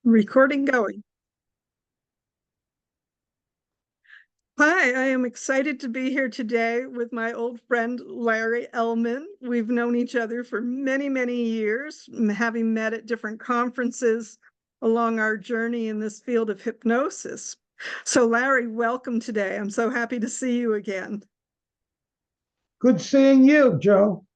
Recording going. Hi, I am excited to be here today with my old friend Larry Elman. We've known each other for many, many years, having met at different conferences along our journey in this field of hypnosis. So, Larry, welcome today. I'm so happy to see you again. Good seeing you, Joe.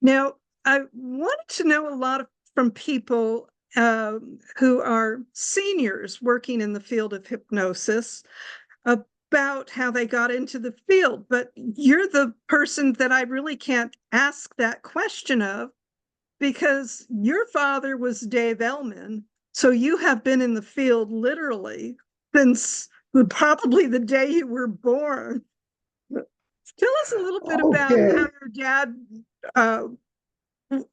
Now, I wanted to know a lot from people who are seniors working in the field of hypnosis about how they got into the field, but you're the person that I really can't ask that question of because your father was Dave Elman. So you have been in the field literally since probably the day you were born. Tell us a little bit about Okay. how your dad, uh,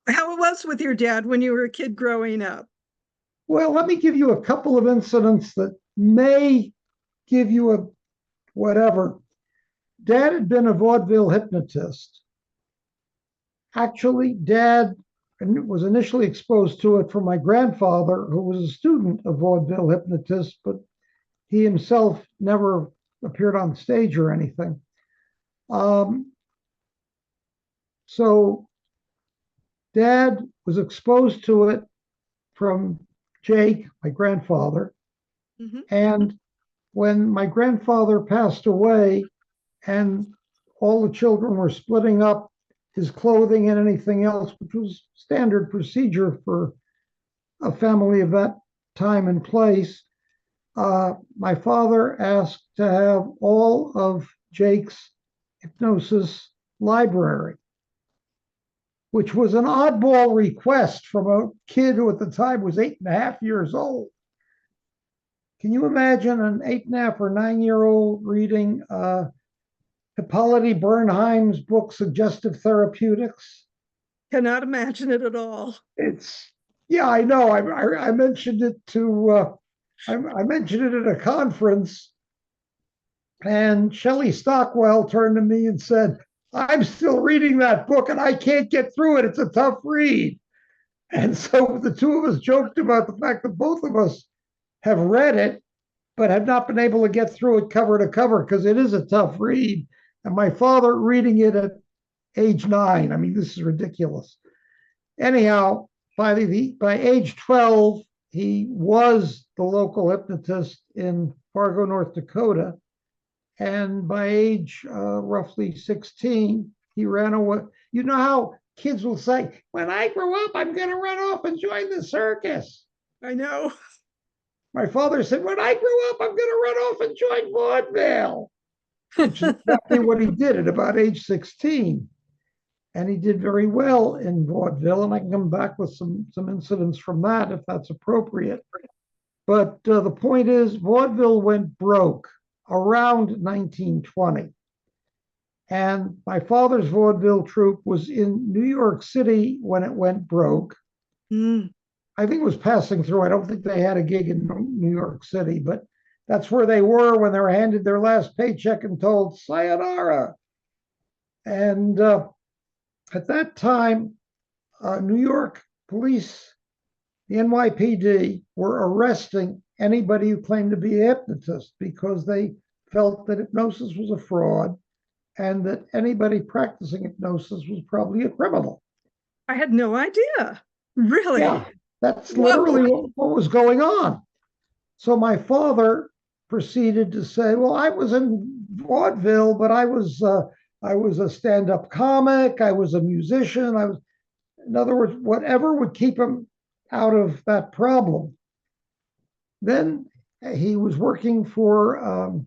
how it was with your dad when you were a kid growing up. Well, let me give you a couple of incidents that may give you a whatever. Dad had been a vaudeville hypnotist. Actually, Dad was initially exposed to it from my grandfather, who was a student of vaudeville hypnotist, but he himself never appeared on stage or anything. So Dad was exposed to it from Jake, my grandfather. Mm-hmm. And when my grandfather passed away and all the children were splitting up his clothing and anything else, which was standard procedure for a family of that time and place, my father asked to have all of Jake's hypnosis library, which was an oddball request from a kid who at the time was 8.5 years old. Can you imagine an 8.5 or 9-year-old reading Hippolyte Bernheim's book, Suggestive Therapeutics? Cannot imagine it at all. Yeah, I know. I mentioned it to, I mentioned it at a conference, and Shelley Stockwell turned to me and said, I'm still reading that book and I can't get through it. It's a tough read. And so the two of us joked about the fact that both of us have read it, but have not been able to get through it cover to cover because it is a tough read. And my father reading it at age 9. I mean, this is ridiculous. Anyhow, by age 12, he was the local hypnotist in Fargo, North Dakota. And by age roughly 16, he ran away. You know how kids will say, when I grow up, I'm going to run off and join the circus. I know. My father said, when I grow up, I'm going to run off and join vaudeville, which is exactly what he did at about age 16. And he did very well in vaudeville. And I can come back with some incidents from that if that's appropriate. But the point is, vaudeville went broke around 1920. And my father's vaudeville troupe was in New York City when it went broke. Mm. I think it was passing through. I don't think they had a gig in New York City, but that's where they were when they were handed their last paycheck and told sayonara. And at that time, New York police, the NYPD, were arresting anybody who claimed to be a hypnotist because they felt that hypnosis was a fraud and that anybody practicing hypnosis was probably a criminal. I had no idea. Really? Yeah, that's literally what was going on. So my father proceeded to say, "Well, I was in vaudeville, but I was a stand-up comic. I was a musician. I was, in other words, whatever would keep him out of that problem." Then he was working for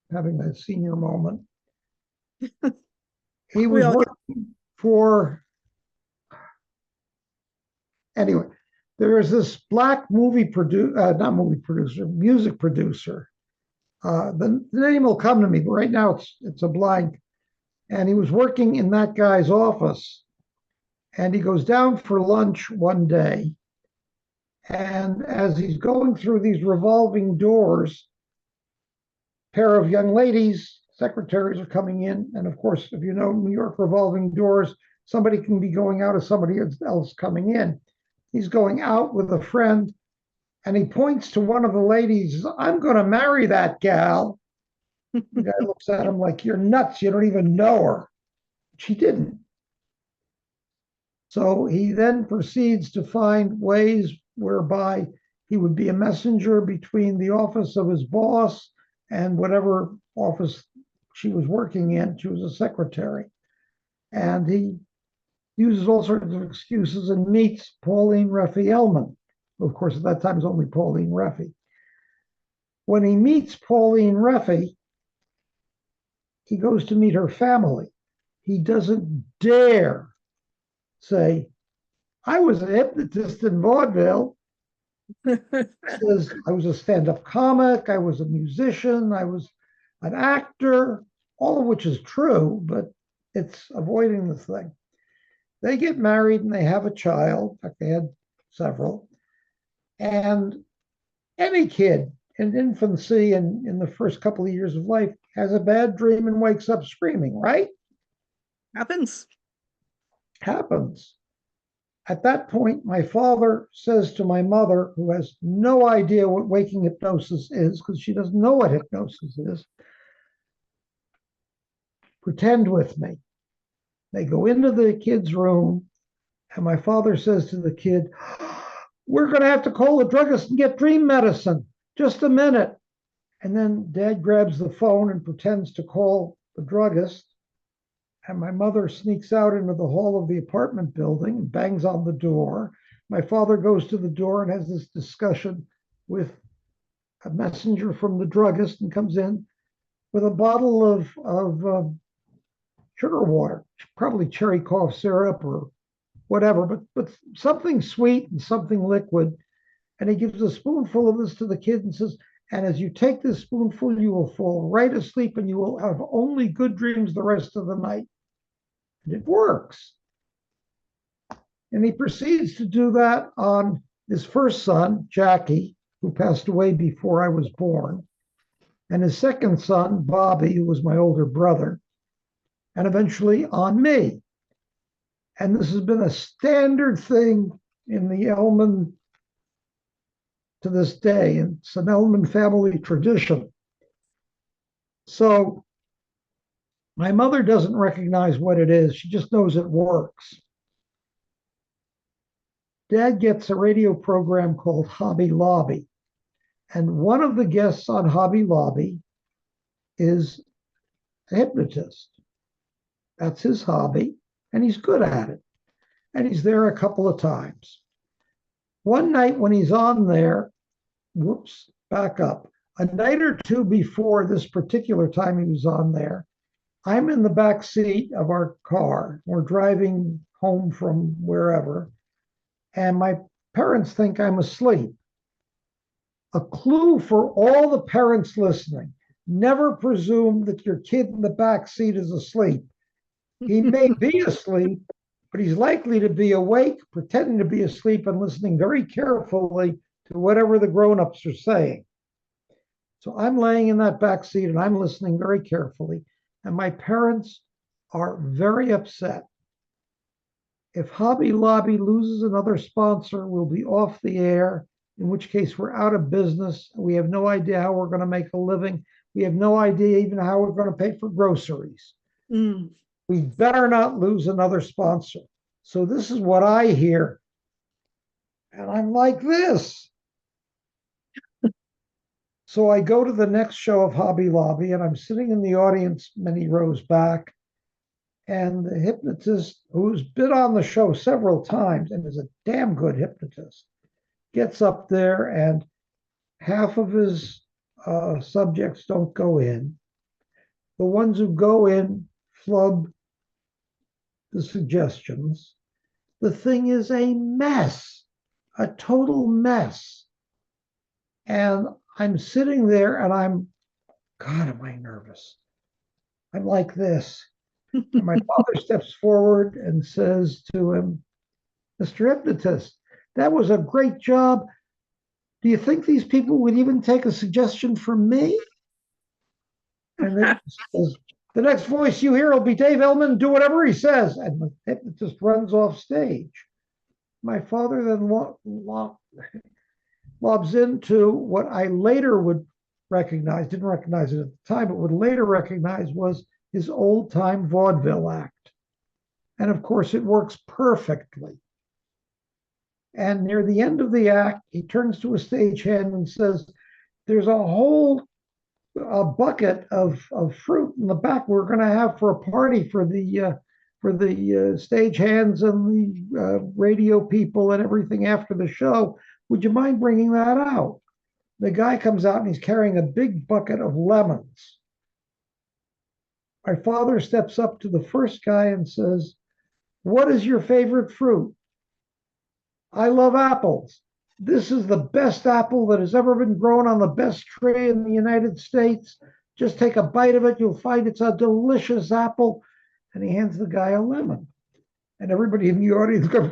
having a senior moment. He was working for, anyway, there was this black music producer. The name will come to me, but right now it's a blank. And he was working in that guy's office. And he goes down for lunch one day. And as he's going through these revolving doors, a pair of young ladies, secretaries, are coming in. And of course, if you know New York revolving doors, somebody can be going out or somebody else coming in. He's going out with a friend, and he points to one of the ladies. I'm going to marry that gal. The guy looks at him like, you're nuts. You don't even know her. She didn't. So he then proceeds to find ways whereby he would be a messenger between the office of his boss and whatever office she was working in. She was a secretary. And he uses all sorts of excuses and meets Pauline Reffy Elman, who, of course, at that time is only Pauline Reffy. When he meets Pauline Reffy, he goes to meet her family. He doesn't dare say, I was a hypnotist in vaudeville. Says, I was a stand-up comic, I was a musician, I was an actor, all of which is true, but it's avoiding the thing. They get married and they have a child. In fact, they had several. And any kid in infancy and in the first couple of years of life has a bad dream and wakes up screaming, right? Happens. Happens. At that point, my father says to my mother, who has no idea what waking hypnosis is, because she doesn't know what hypnosis is, pretend with me. They go into the kid's room, and my father says to the kid, we're going to have to call the druggist and get dream medicine. Just a minute. And then dad grabs the phone and pretends to call the druggist. And my mother sneaks out into the hall of the apartment building and bangs on the door. My father goes to the door and has this discussion with a messenger from the druggist and comes in with a bottle of sugar water, probably cherry cough syrup or whatever, but something sweet and something liquid. And he gives a spoonful of this to the kid and says, and as you take this spoonful, you will fall right asleep and you will have only good dreams the rest of the night. And it works. And he proceeds to do that on his first son, Jackie, who passed away before I was born, and his second son, Bobby, who was my older brother, and eventually on me. And this has been a standard thing in the Elman to this day. And it's an Elman family tradition. So my mother doesn't recognize what it is. She just knows it works. Dad gets a radio program called Hobby Lobby. And one of the guests on Hobby Lobby is a hypnotist. That's his hobby, and he's good at it. And he's there a couple of times. One night when he's on there, back up. A night or two before this particular time he was on there, I'm in the back seat of our car. We're driving home from wherever, and my parents think I'm asleep. A clue for all the parents listening: never presume that your kid in the back seat is asleep. He may be asleep, but he's likely to be awake, pretending to be asleep and listening very carefully to whatever the grown-ups are saying. So I'm laying in that back seat and I'm listening very carefully. And my parents are very upset. If Hobby Lobby loses another sponsor, we'll be off the air, in which case we're out of business. We have no idea how we're going to make a living. We have no idea even how we're going to pay for groceries. We better not lose another sponsor. So this is what I hear. And I'm like this. So I go to the next show of Hobby Lobby, and I'm sitting in the audience many rows back. And the hypnotist, who's been on the show several times and is a damn good hypnotist, gets up there, and half of his subjects don't go in. The ones who go in flub the suggestions. The thing is a mess, a total mess. And I'm sitting there and God, am I nervous? I'm like this. And my father steps forward and says to him, Mr. Hypnotist, that was a great job. Do you think these people would even take a suggestion from me? And then says, the next voice you hear will be Dave Elman, do whatever he says. And the hypnotist runs off stage. my father then lobs into what I later would recognize, didn't recognize it at the time, but would later recognize was his old time vaudeville act. And of course, it works perfectly. And near the end of the act, he turns to a stagehand and says, there's a whole bucket of fruit in the back we're going to have for a party for the stagehands and the radio people and everything after the show. Would you mind bringing that out? The guy comes out and he's carrying a big bucket of lemons. My father steps up to the first guy and says, what is your favorite fruit? I love apples. This is the best apple that has ever been grown on the best tree in the United States. Just take a bite of it. You'll find it's a delicious apple. And he hands the guy a lemon. And everybody in the audience goes,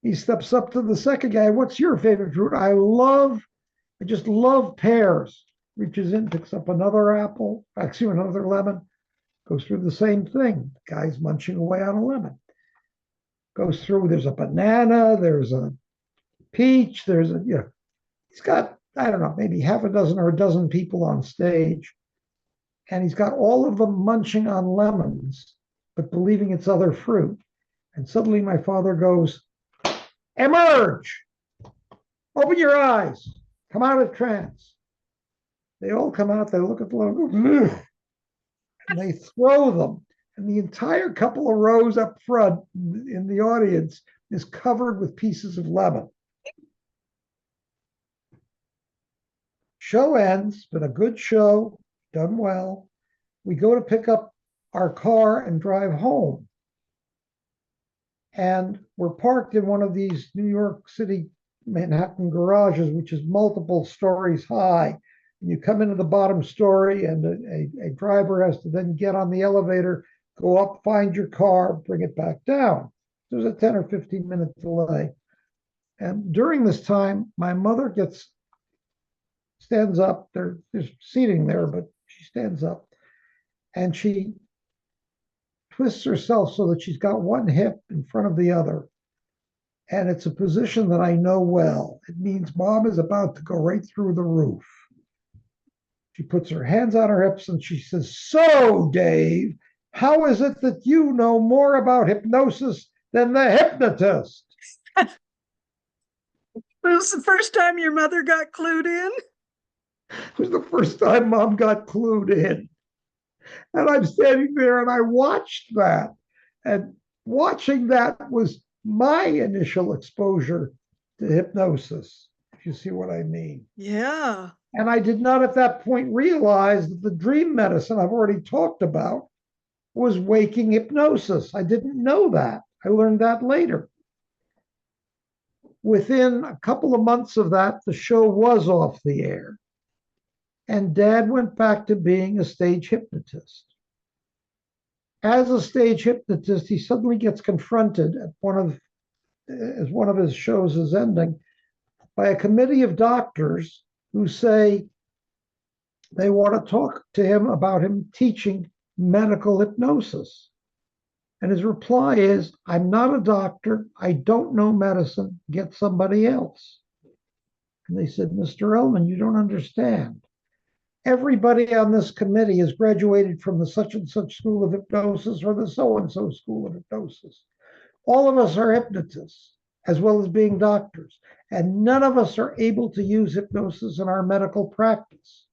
he steps up to the second guy. What's your favorite fruit? I just love pears. Reaches in, picks up another apple, actually another lemon, goes through the same thing. The guy's munching away on a lemon. Goes through, there's a banana, there's a peach, he's got, I don't know, maybe half a dozen or a dozen people on stage. And he's got all of them munching on lemons, but believing it's other fruit. And suddenly my father goes, emerge, open your eyes, come out of trance. They all come out, they look at the logo, and they throw them. And the entire couple of rows up front in the audience is covered with pieces of lemon. Show ends, but a good show, done well. We go to pick up our car and drive home. And we're parked in one of these New York City, Manhattan garages, which is multiple stories high. And you come into the bottom story, and a driver has to then get on the elevator, go up, find your car, bring it back down. There's a 10 or 15-minute delay. And during this time, my mother stands up. There's seating there, but she stands up and she twists herself so that she's got one hip in front of the other. And it's a position that I know well. It means mom is about to go right through the roof. She puts her hands on her hips and she says, so, Dave, how is it that you know more about hypnosis than the hypnotist? It was the first time your mother got clued in? It was the first time mom got clued in. And I'm standing there and I watched that. And watching that was my initial exposure to hypnosis, if you see what I mean. Yeah. And I did not at that point realize that the dream medicine I've already talked about was waking hypnosis. I didn't know that. I learned that later. Within a couple of months of that, the show was off the air. And Dad went back to being a stage hypnotist. As a stage hypnotist, he suddenly gets confronted as one of his shows is ending, by a committee of doctors who say they want to talk to him about him teaching medical hypnosis. And his reply is, I'm not a doctor. I don't know medicine. Get somebody else. And they said, Mr. Elman, you don't understand. Everybody on this committee has graduated from the such and such school of hypnosis or the so and so school of hypnosis. All of us are hypnotists, as well as being doctors, and none of us are able to use hypnosis in our medical practice.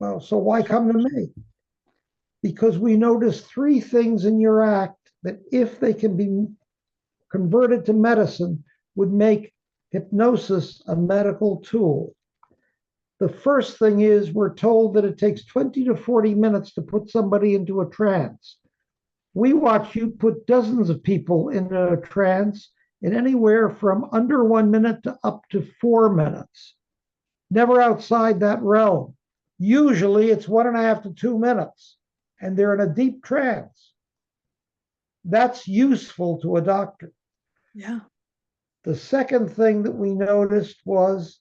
Well, so why come to me? Because we notice three things in your act that, if they can be converted to medicine, would make hypnosis a medical tool. The first thing is, we're told that it takes 20 to 40 minutes to put somebody into a trance. We watch you put dozens of people into a trance in anywhere from under 1 minute to up to 4 minutes. Never outside that realm. Usually it's 1.5 to 2 minutes, and they're in a deep trance. That's useful to a doctor. Yeah. The second thing that we noticed was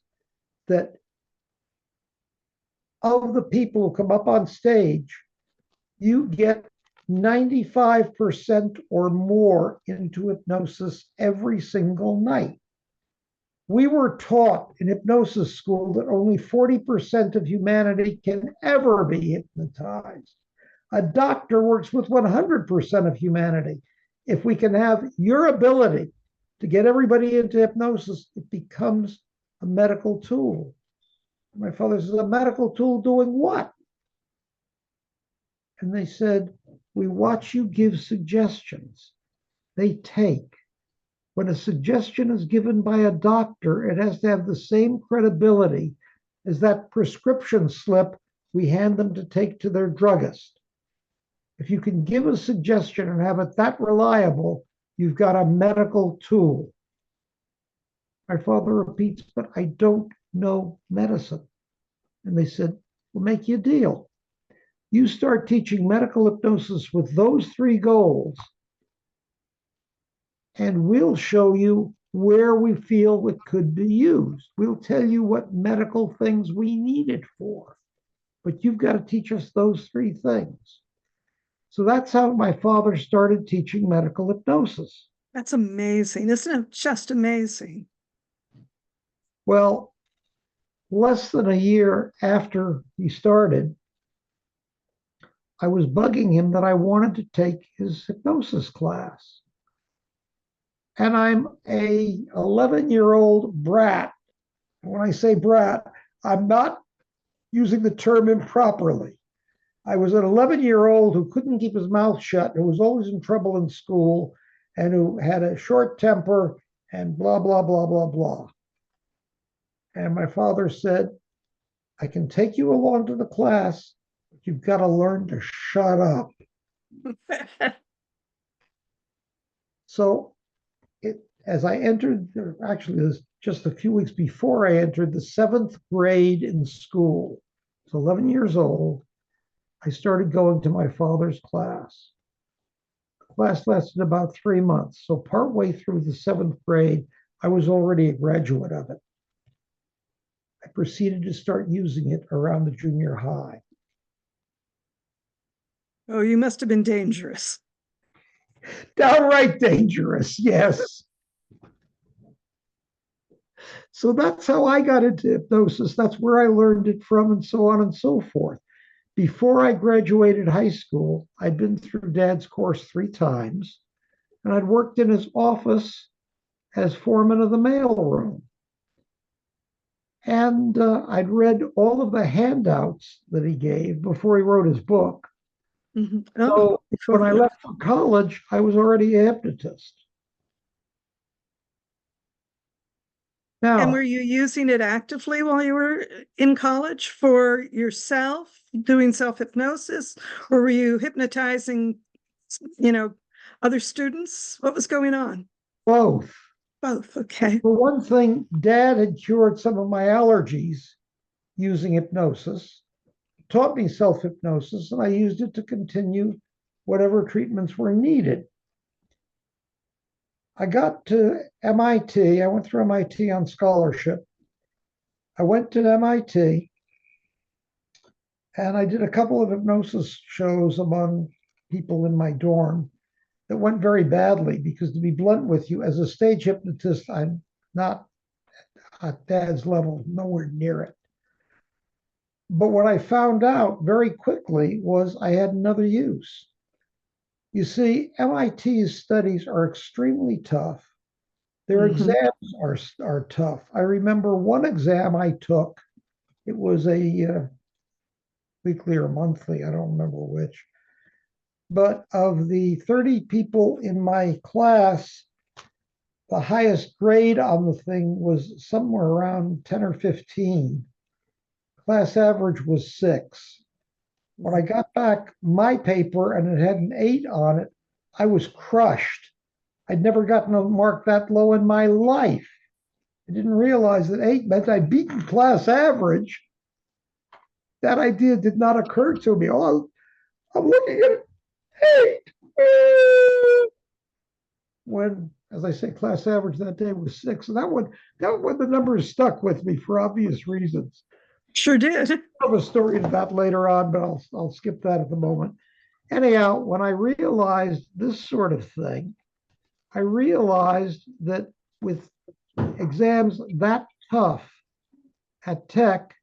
that of the people who come up on stage, you get 95% or more into hypnosis every single night. We were taught in hypnosis school that only 40% of humanity can ever be hypnotized. A doctor works with 100% of humanity. If we can have your ability to get everybody into hypnosis, it becomes a medical tool. My father says, a medical tool doing what? And they said, we watch you give suggestions. They take. When a suggestion is given by a doctor, it has to have the same credibility as that prescription slip we hand them to take to their druggist. If you can give a suggestion and have it that reliable, you've got a medical tool. My father repeats, but I don't know medicine. And they said, we'll make you a deal. You start teaching medical hypnosis with those three goals, and we'll show you where we feel it could be used. We'll tell you what medical things we need it for, but you've got to teach us those three things. So that's how my father started teaching medical hypnosis. That's amazing. Isn't it just amazing? Well, less than a year after he started, I was bugging him that I wanted to take his hypnosis class. And I'm a 11-year-old brat. When I say brat, I'm not using the term improperly. I was an 11-year-old who couldn't keep his mouth shut, who was always in trouble in school, and who had a short temper and blah, blah, blah, blah, blah. And my father said, I can take you along to the class, but you've got to learn to shut up. So as I entered, actually, it was just a few weeks before I entered the 7th grade in school. I was 11 years old. I started going to my father's class. The class lasted about 3 months. So partway through the 7th grade, I was already a graduate of it. I proceeded to start using it around the junior high. Oh, you must have been dangerous. Downright dangerous, yes. So that's how I got into hypnosis. That's where I learned it from, and so on and so forth. Before I graduated high school, I'd been through Dad's course 3 times, and I'd worked in his office as foreman of the mailroom. And I'd read all of the handouts that he gave before he wrote his book. Mm-hmm. So when I left for college, I was already a hypnotist. Now, and were you using it actively while you were in college for yourself, doing self-hypnosis, or were you hypnotizing, other students? What was going on? both. Both. Okay. For one thing, Dad had cured some of my allergies using hypnosis, taught me self-hypnosis, and I used it to continue whatever treatments were needed. I got to MIT. I went through MIT on scholarship. I went to MIT and I did a couple of hypnosis shows among people in my dorm that went very badly because, to be blunt with you, as a stage hypnotist, I'm not at Dad's level, nowhere near it. But what I found out very quickly was I had another use. You see, MIT's studies are extremely tough. Their exams are tough. I remember one exam I took. It was a weekly or monthly, I don't remember which. But of the 30 people in my class, the highest grade on the thing was somewhere around 10 or 15. Class average was 6. When I got back my paper and it had an 8 on it, I was crushed. I'd never gotten a mark that low in my life. I didn't realize that 8 meant I'd beaten class average. That idea did not occur to me. Oh, I'm looking at 8. When, as I say, class average that day was 6. And that one, the numbers stuck with me for obvious reasons. Sure did. I have a story to that later on, but I'll skip that at the moment. Anyhow, when I realized this sort of thing, I realized that with exams that tough at Tech,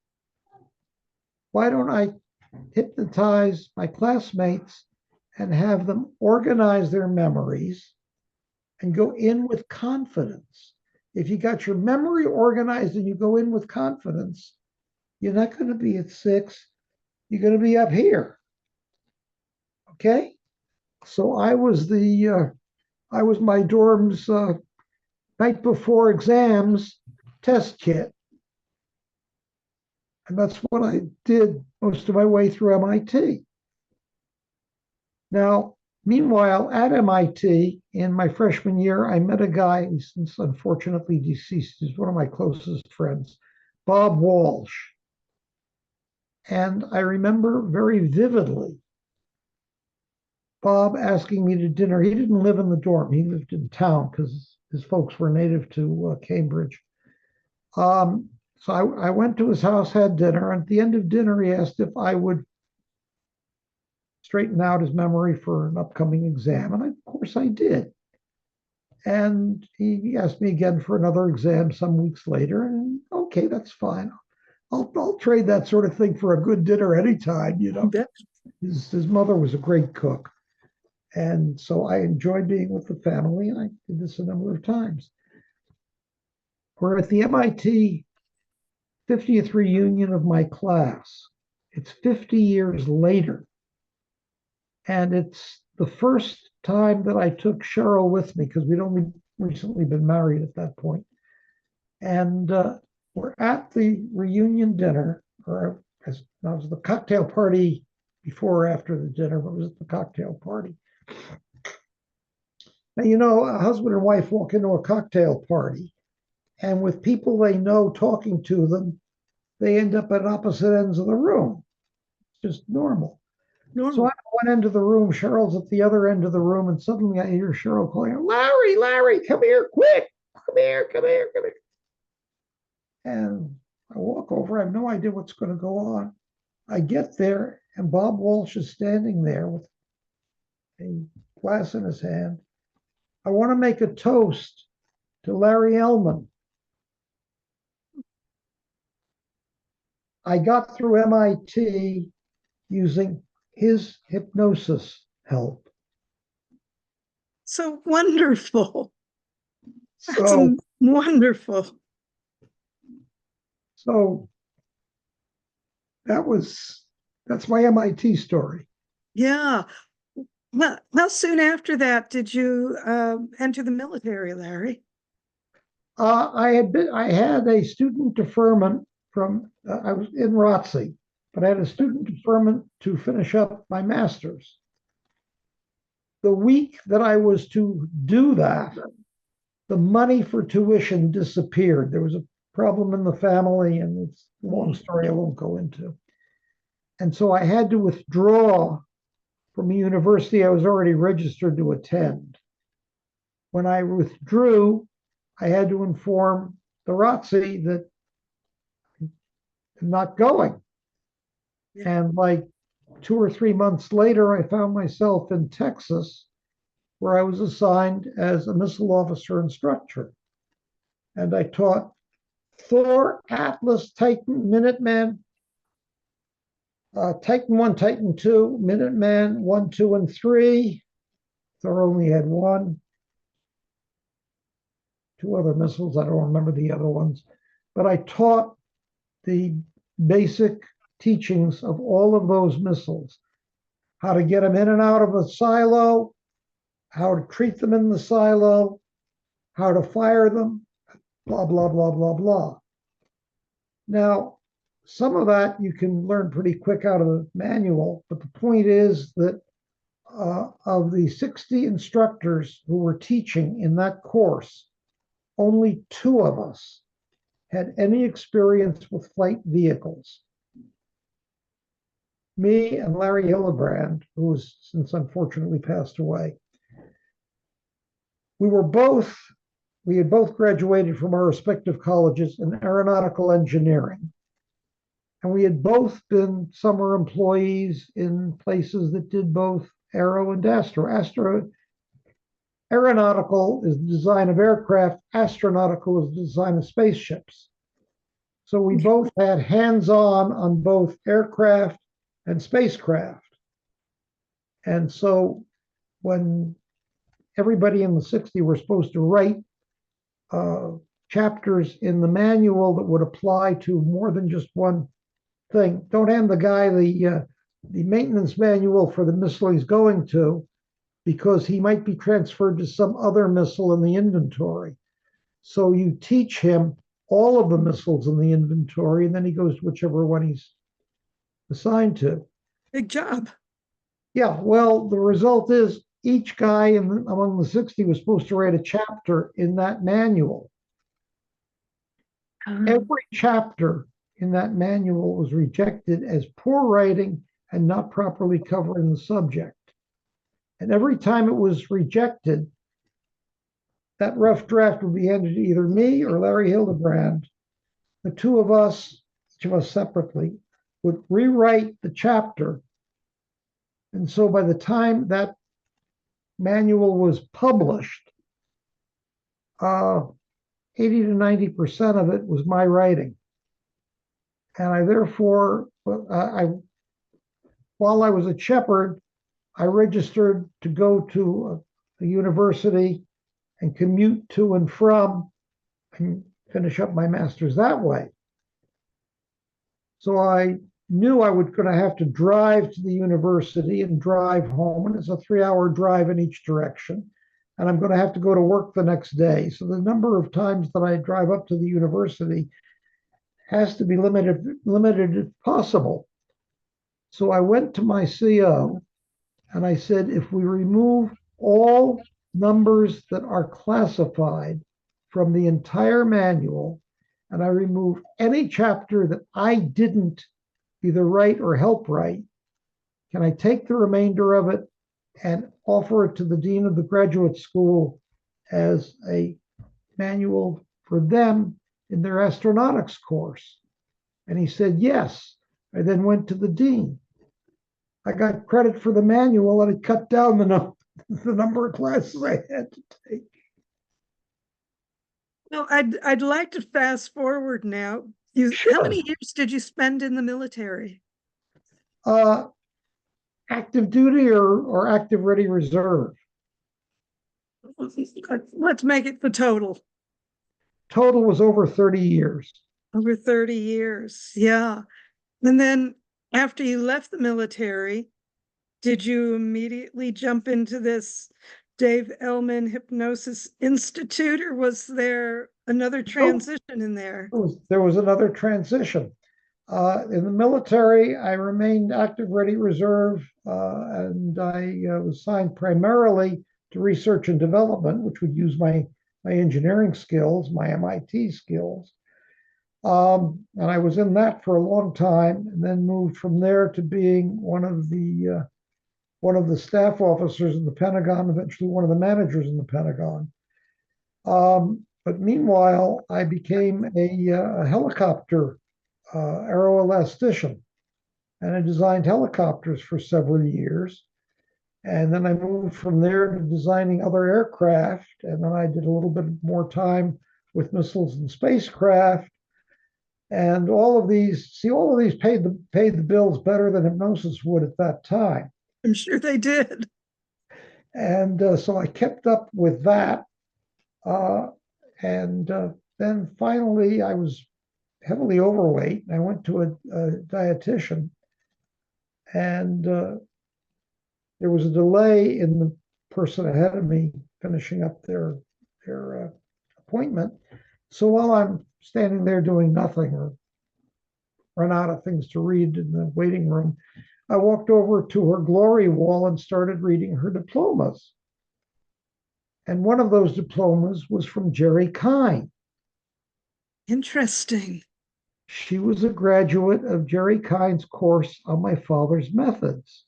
why don't I hypnotize my classmates and have them organize their memories and go in with confidence? If you got your memory organized and you go in with confidence, you're not going to be at 6, you're going to be up here. Okay? So I was my dorm's night before exams test kit. And that's what I did most of my way through MIT. Now, meanwhile, at MIT, in my freshman year, I met a guy who's since unfortunately deceased. He's one of my closest friends, Bob Walsh. And I remember very vividly Bob asking me to dinner. He didn't live in the dorm, he lived in town because his folks were native to Cambridge. So I went to his house, had dinner, and at the end of dinner, he asked if I would straighten out his memory for an upcoming exam. And of course I did. And he asked me again for another exam some weeks later. And okay, that's fine. I'll trade that sort of thing for a good dinner anytime, you know. His mother was a great cook. And so I enjoyed being with the family, and I did this a number of times. We're at the MIT 50th reunion of my class. It's 50 years later. And it's the first time that I took Cheryl with me because we'd only recently been married at that point. And we're at the reunion dinner, or it was the cocktail party before or after the dinner, but it was the cocktail party. Now, you know, a husband and wife walk into a cocktail party, and with people they know talking to them, they end up at opposite ends of the room. It's just normal. So I'm at one end of the room, Cheryl's at the other end of the room, and suddenly I hear Cheryl calling, Larry, Larry, come here, quick, come here, come here, come here. And I walk over, I have no idea what's going to go on. I get there, and Bob Walsh is standing there with a glass in his hand. I want to make a toast to Larry Elman. I got through MIT using his hypnosis help. So wonderful. That's So, wonderful. So that's my MIT story. Yeah. Well, how soon after that did you enter the military, Larry? I had a student deferment from I was in ROTC, but I had a student deferment to finish up my master's. The week that I was to do that, the money for tuition disappeared. There was a problem in the family, and it's a long story I won't go into. And so I had to withdraw from a university I was already registered to attend. When I withdrew, I had to inform the ROTC that I'm not going. And like 2 or 3 months later, I found myself in Texas, where I was assigned as a missile officer instructor. And I taught Thor, Atlas, Titan, Minuteman, Titan 1, Titan 2, Minuteman 1, 2, and 3. Thor only had one. 2 other missiles. I don't remember the other ones. But I taught the basic teachings of all of those missiles, how to get them in and out of a silo, how to treat them in the silo, how to fire them, blah, blah, blah, blah, blah. Now, some of that you can learn pretty quick out of the manual, but the point is that of the 60 instructors who were teaching in that course, only 2 of us had any experience with flight vehicles. Me and Larry Hildebrand, who has since unfortunately passed away. We had both graduated from our respective colleges in aeronautical engineering. And we had both been summer employees in places that did both aero and astro. Aeronautical is the design of aircraft, astronautical is the design of spaceships. So we both had hands-on both aircraft and spacecraft. And so when everybody in the 60 were supposed to write chapters in the manual that would apply to more than just one thing, don't hand the guy the maintenance manual for the missile he's going to, because he might be transferred to some other missile in the inventory. So you teach him all of the missiles in the inventory, and then he goes to whichever one he's assigned to. Big job. Yeah, well, the result is each guy among the 60 was supposed to write a chapter in that manual. Every chapter in that manual was rejected as poor writing and not properly covering the subject. And every time it was rejected, that rough draft would be handed to either me or Larry Hildebrand. The two of us, each of us separately, would rewrite the chapter. And so by the time that manual was published, 80 to 90% of it was my writing. And I therefore, while I was at Shepherd, I registered to go to a university and commute to and from and finish up my master's that way. So I knew I was going to have to drive to the university and drive home, and it's a 3-hour drive in each direction. And I'm going to have to go to work the next day. So the number of times that I drive up to the university has to be limited if possible. So I went to my CO and I said, if we remove all numbers that are classified from the entire manual, and I remove any chapter that I didn't either write or help write, can I take the remainder of it and offer it to the dean of the graduate school as a manual for them in their astronautics course? And he said, yes. I then went to the dean. I got credit for the manual, and it cut down the number of classes I had to take. Well, I'd like to fast forward now. Sure. How many years did you spend in the military? Active duty or active ready reserve? Let's make it the total. Total was over 30 years. Over 30 years. Yeah. And then after you left the military, did you immediately jump into this Dave Elman Hypnosis Institute, or was there another transition in there? There was another transition. In the military, I remained active ready reserve, and I was assigned primarily to research and development, which would use my engineering skills, my MIT skills. And I was in that for a long time, and then moved from there to being one of the staff officers in the Pentagon, eventually one of the managers in the Pentagon. But meanwhile, I became a helicopter aeroelastician, and I designed helicopters for several years. And then I moved from there to designing other aircraft, and then I did a little bit more time with missiles and spacecraft. And all of these paid the bills better than hypnosis would at that time. I'm sure they did. And so I kept up with that. And then finally, I was heavily overweight. I went to a dietitian, and there was a delay in the person ahead of me finishing up their appointment. So while I'm standing there doing nothing or run out of things to read in the waiting room, I walked over to her glory wall and started reading her diplomas. And one of those diplomas was from Jerry Kine. Interesting. She was a graduate of Jerry Kine's course on my father's methods.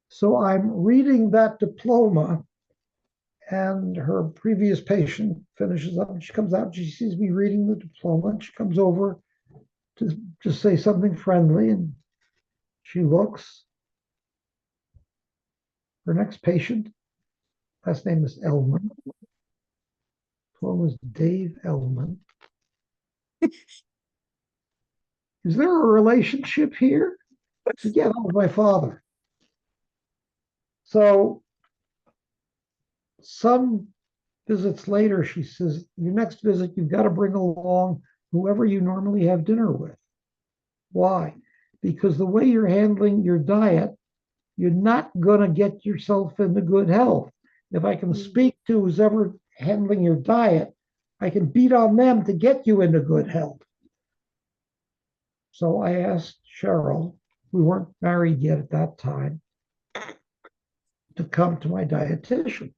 So I'm reading that diploma, and her previous patient finishes up, and she comes out and she sees me reading the diploma, and she comes over to just say something friendly, and she looks. Her next patient, last name is Elman. Full was Dave Elman. Is there a relationship here? I said, yeah, that was my father. So some visits later, she says, your next visit, you've got to bring along whoever you normally have dinner with. Why? Because the way you're handling your diet, you're not going to get yourself into good health. If I can speak to who's ever handling your diet, I can beat on them to get you into good health. So I asked Cheryl, we weren't married yet at that time, to come to my dietitian.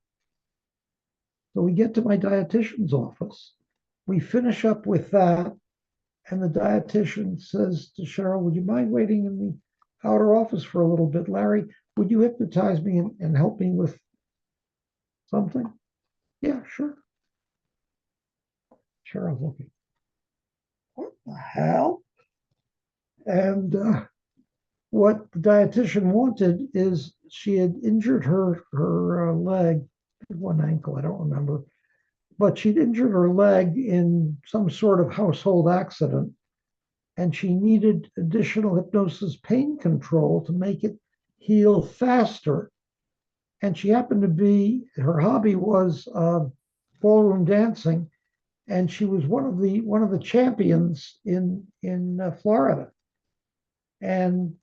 So we get to my dietitian's office. We finish up with that, and the dietitian says to Cheryl, would you mind waiting in the outer office for a little bit? Larry, would you hypnotize me and help me with something? Yeah, sure. Cheryl's looking, what the hell? And what the dietitian wanted is she had injured her leg, one ankle, I don't remember, but she'd injured her leg in some sort of household accident, and she needed additional hypnosis pain control to make it heal faster. And she happened to be, her hobby was ballroom dancing, and she was one of the champions in Florida. And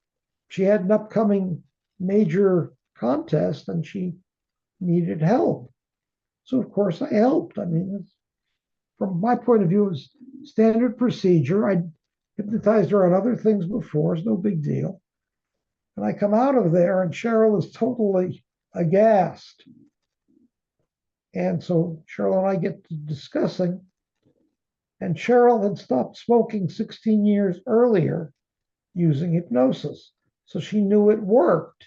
she had an upcoming major contest, and she needed help. So of course I helped. I mean, from my point of view, it was standard procedure. I hypnotized her on other things before. It's no big deal. And I come out of there, and Cheryl is totally aghast. And so Cheryl and I get to discussing, and Cheryl had stopped smoking 16 years earlier using hypnosis. So she knew it worked,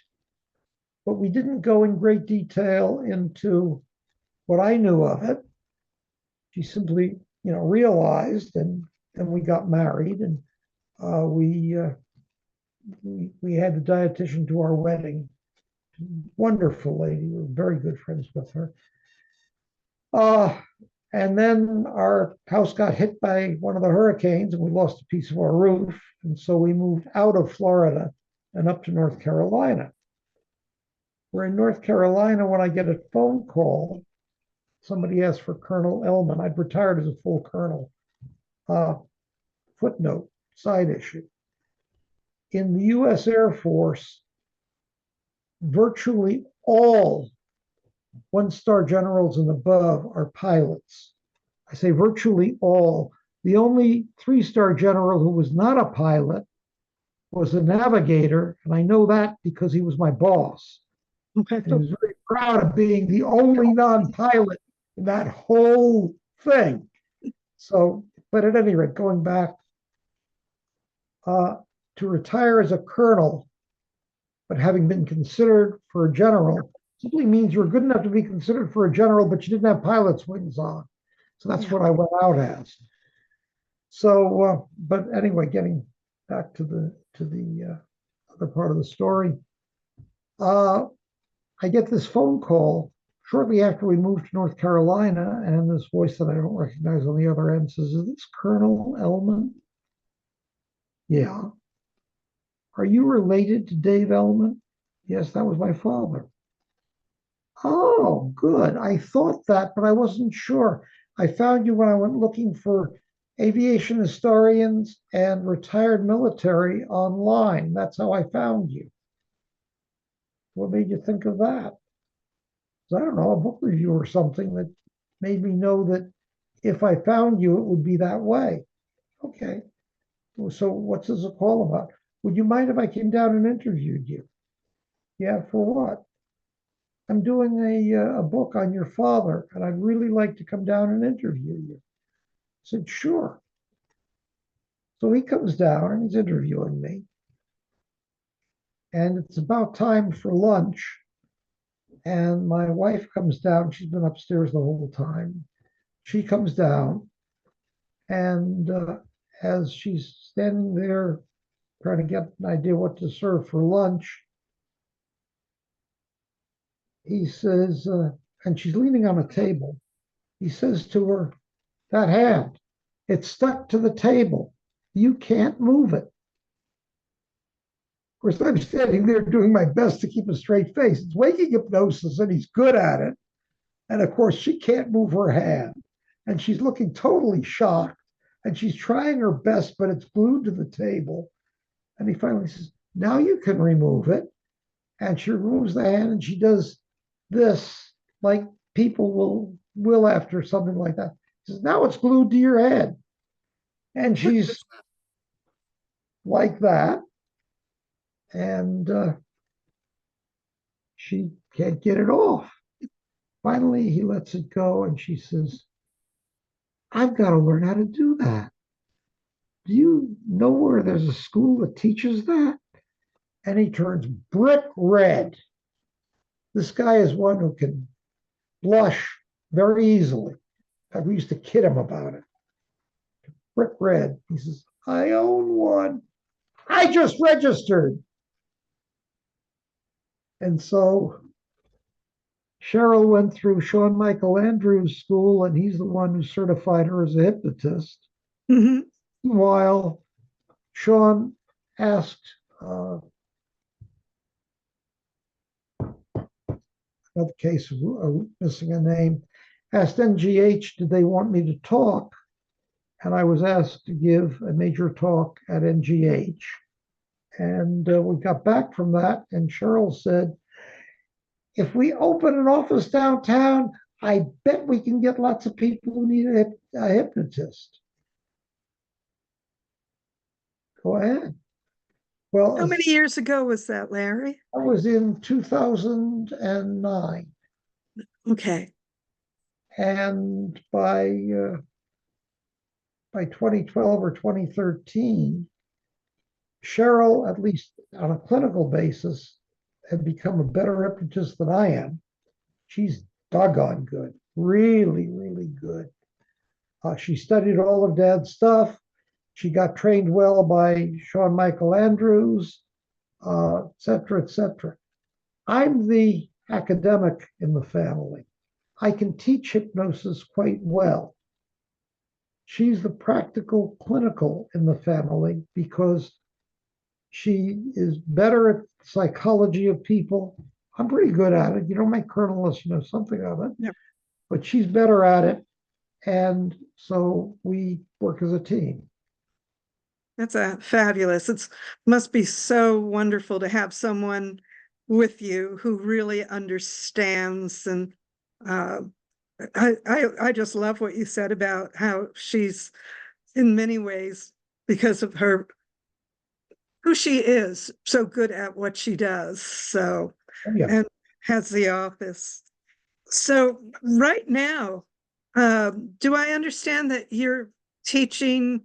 but we didn't go in great detail into what I knew of it. She simply, realized, and we got married, and we had the dietitian to our wedding. Wonderful lady. We were very good friends with her. And then our house got hit by one of the hurricanes, and we lost a piece of our roof. And so we moved out of Florida and up to North Carolina. We're in North Carolina when I get a phone call. Somebody asked for Colonel Elman. I'd retired as a full colonel. Footnote, side issue. In the U.S. Air Force, virtually all one-star generals and above are pilots. I say virtually all. The only three-star general who was not a pilot was a navigator, and I know that because he was my boss. Okay. And he was very proud of being the only non-pilot in that whole thing. So, but at any rate, going back, to retire as a colonel, but having been considered for a general, simply means you're good enough to be considered for a general, but you didn't have pilot's wings on. So that's what I went out as. So, but anyway, getting back to the other part of the story, I get this phone call shortly after we moved to North Carolina, and this voice that I don't recognize on the other end says, "Is this Colonel Elman?" Yeah. "Are you related to Dave Elman?" "Yes, that was my father." "Oh, good. I thought that, but I wasn't sure. I found you when I went looking for aviation historians and retired military online. That's how I found you." "What made you think of that?" "I don't know, a book review or something that made me know that if I found you, it would be that way." "Okay. So what's this call about? Would you mind if I came down and interviewed you?" "Yeah, for what?" "I'm doing a book on your father, and I'd really like to come down and interview you." I said, "Sure." So he comes down and he's interviewing me. And it's about time for lunch. And my wife comes down. She's been upstairs the whole time. She comes down, and as she's standing there trying to get an idea what to serve for lunch, he says, and she's leaning on a table. He says to her, "That hand, it's stuck to the table. You can't move it." Of course, I'm standing there doing my best to keep a straight face. It's waking hypnosis, and he's good at it. And of course, she can't move her hand. And she's looking totally shocked. And she's trying her best, but it's glued to the table. And he finally says, "Now you can remove it." And she removes the hand and she does this like people will after something like that. He says, "Now it's glued to your head." And she's like that. And she can't get it off. Finally, he lets it go and she says, "I've got to learn how to do that. Do you know where there's a school that teaches that?" And he turns brick red. This guy is one who can blush very easily. We used to kid him about it. Brick red. He says, "I own one. I just registered." And so Cheryl went through Sean Michael Andrews' school, and he's the one who certified her as a hypnotist. Mhm. While Sean asked another case of missing a name, asked NGH, did they want me to talk? And I was asked to give a major talk at NGH. And we got back from that, and Cheryl said, "If we open an office downtown, I bet we can get lots of people who need a hypnotist." Go ahead. Well, How many years ago was that, Larry? I was in 2009. Okay. And by 2012 or 2013, Cheryl, at least on a clinical basis, had become a better hypnotist than I am. She's doggone good, really, really good. She studied all of Dad's stuff. She got trained well by Sean Michael Andrews, et cetera, et cetera. I'm the academic in the family. I can teach hypnosis quite well. She's the practical clinical in the family because she is better at psychology of people. I'm pretty good at it. You don't make colonelists know something of it, Yep. but she's better at it. And so we work as a team. That's a fabulous. It's must be so wonderful to have someone with you who really understands. And uh, I just love what you said about how she's in many ways, because of her who she is, so good at what she does. So, Oh, yeah. and has the office. So right now, do I understand that you're teaching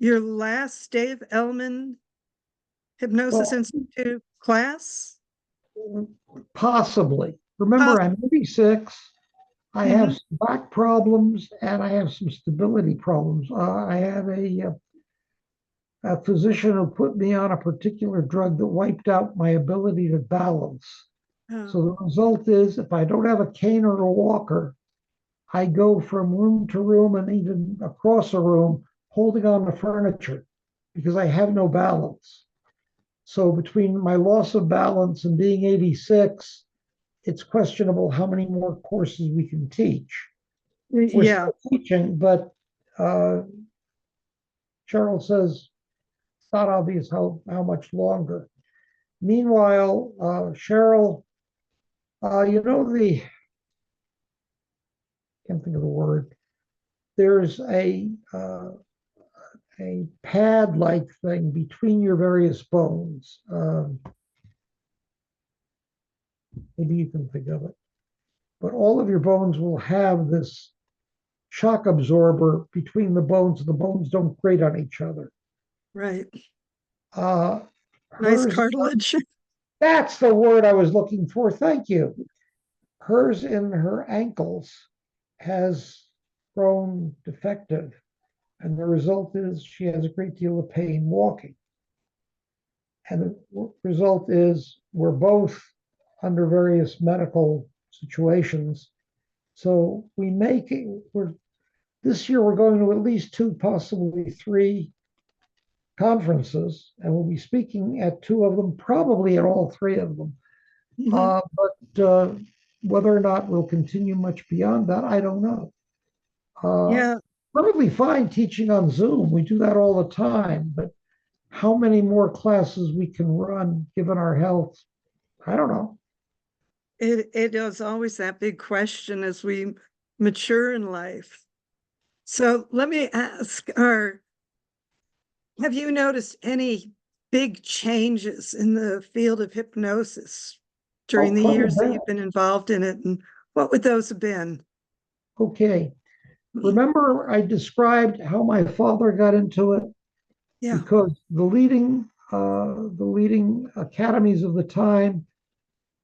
your last Dave Elman Hypnosis Well, Institute class? possibly. Remember, I'm 86. I have Mhm. some back problems and I have some stability problems. I had a physician who put me on a particular drug that wiped out my ability to balance. Oh, So the result is if I don't have a cane or a walker, I go from room to room and even across a room holding on to furniture because I have no balance. So between my loss of balance and being 86, it's questionable how many more courses we can teach. We're yeah. still teaching, but uh, Cheryl says it's not obvious how much longer. Meanwhile, Cheryl, you know can't think of the word. There's a pad-like thing between your various bones. Maybe you can think of it. But all of your bones will have this shock absorber between the bones. The bones don't grate on each other. Right. Uh, Nice hers, cartilage. that's the word I was looking for. Thank you. Hers in her ankles has grown defective. And the result is she has a great deal of pain walking. And the result is we're both under various medical situations. So this year we're going to at least two, possibly three conferences, and we'll be speaking at two of them, probably at all three of them. Mhm. But whether or not we'll continue much beyond that, I don't know. Yeah, Perfectly fine teaching on Zoom. We do that all the time, but how many more classes we can run given our health, I don't know. it is always that big question as we mature in life. So let me ask, have you noticed any big changes in the field of hypnosis Oh, during the quite a years that bit. you've been involved in it? And what would those have been? Okay. Remember, I described how my father got into it Yeah. because the leading academies of the time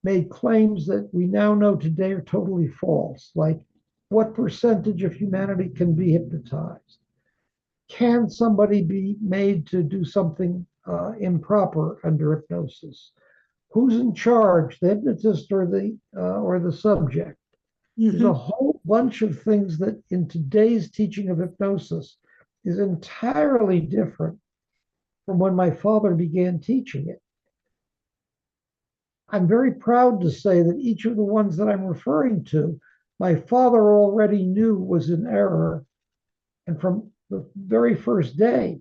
made claims that we now know today are totally false. Like, what percentage of humanity can be hypnotized? Can somebody be made to do something improper under hypnosis? Who's in charge, the hypnotist or the subject? There's a Hmm. whole bunch of things that in today's teaching of hypnosis is entirely different from when my father began teaching it. I'm very proud to say that each of the ones that I'm referring to, my father already knew was in error. And from the very first day,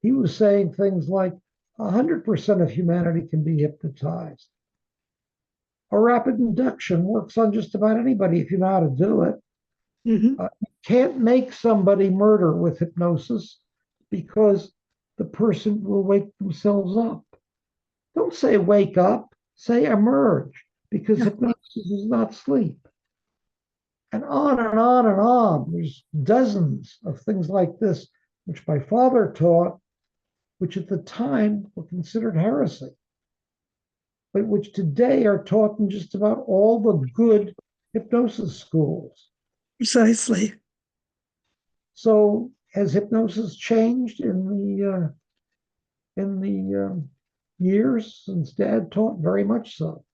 he was saying things like 100% of humanity can be hypnotized. A rapid induction works on just about anybody if you know how to do it. Hmm. You can't make somebody murder with hypnosis because the person will wake themselves up. Don't say wake up, say emerge, because Yeah. hypnosis is not sleep. And on and on and on. There's dozens of things like this, which my father taught, which at the time were considered heresy, but which today are taught in just about all the good hypnosis schools. Precisely. So has hypnosis changed in the years since Dad taught? Very much so.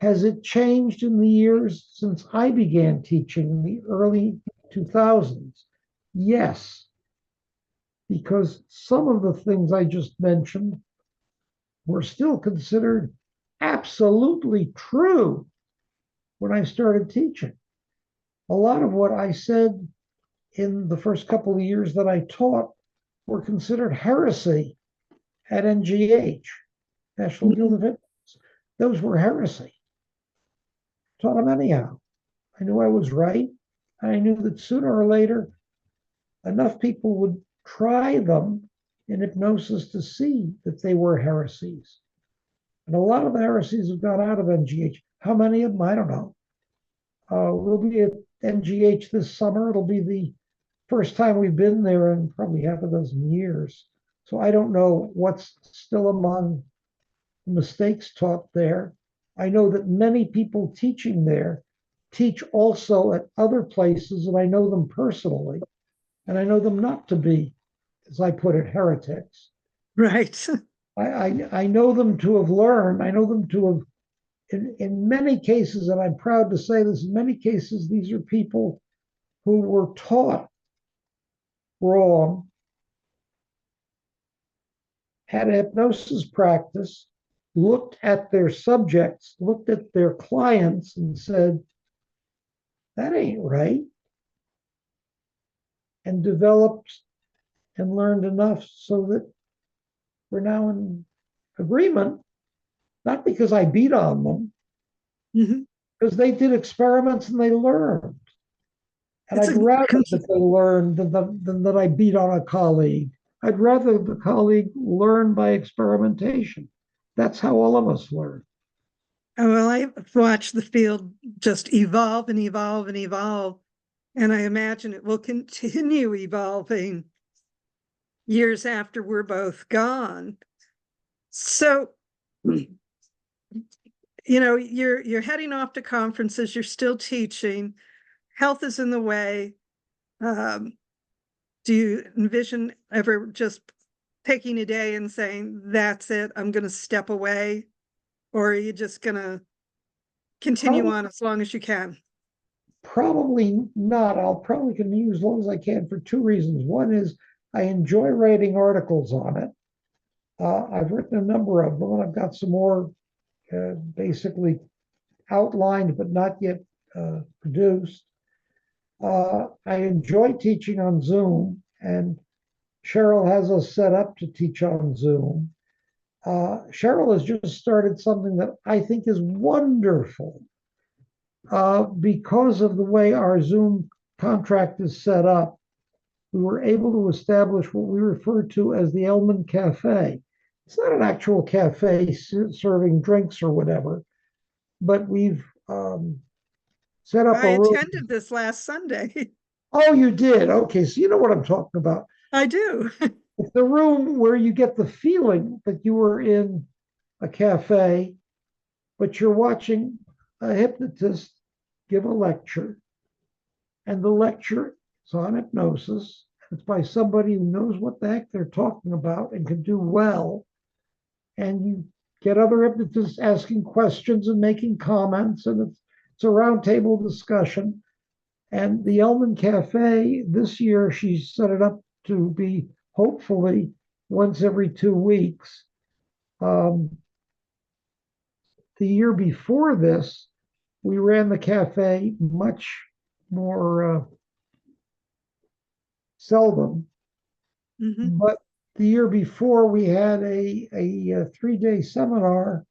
Has it changed in the years since I began teaching in the early 2000s? Yes, because some of the things I just mentioned were still considered absolutely true when I started teaching. A lot of what I said in the first couple of years that I taught were considered heresy at NGH, National Guild Mhm. of Hypnotists. Those were heresy. Taught them anyhow. I knew I was right. I knew that sooner or later, enough people would try them in hypnosis to see that they were heresies. And a lot of the heresies have gone out of NGH. How many of them? I don't know. We'll be at NGH this summer. It'll be the first time we've been there in probably half a dozen years. So I don't know what's still among the mistakes taught there. I know that many people teaching there teach also at other places, and I know them personally, and I know them not to be, as I put it, heretics. Right. I know them to have learned, I know them to have, in many cases, and I'm proud to say this, in many cases, these are people who were taught wrong, had a hypnosis practice, looked at their subjects, looked at their clients, and said, that ain't right, and developed and learned enough so that we're now in agreement, not because I beat on them, Hmm. because they did experiments and they learned. And It's I'd a rather that they learned than that I beat on a colleague. I'd rather the colleague learn by experimentation. That's how all of us learn. well, I've watched the field just evolve and evolve and evolve, and I imagine it will continue evolving years after we're both gone. So, you're heading off to conferences, you're still teaching, health is in the way. Um, Do you envision ever just taking a day and saying, that's it, I'm going to step away? Or are you just going to continue on as long as you can? Probably not. I'll probably continue as long as I can for two reasons. One is I enjoy writing articles on it. I've written a number of them, and I've got some more basically outlined but not yet produced. I enjoy teaching on Zoom, and Cheryl has us set up to teach on Zoom. Cheryl has just started something that I think is wonderful. Because of the way our Zoom contract is set up, we were able to establish what we refer to as the Elman Café. It's not an actual cafe serving drinks or whatever, but we've set up I a room. attended this last Sunday. Oh, you did? Okay, so you know what I'm talking about. I do. It's the room where you get the feeling that you were in a cafe, but you're watching a hypnotist give a lecture, and the lecture is on hypnosis. It's by somebody who knows what the heck they're talking about and can do well. And you get other hypnotists asking questions and making comments, and it's a roundtable discussion. And the Elman Cafe this year, she's set it up to be hopefully once every 2 weeks. The year before this, we ran the cafe much more seldom. Mm-hmm. But the year before, we had a 3-day seminar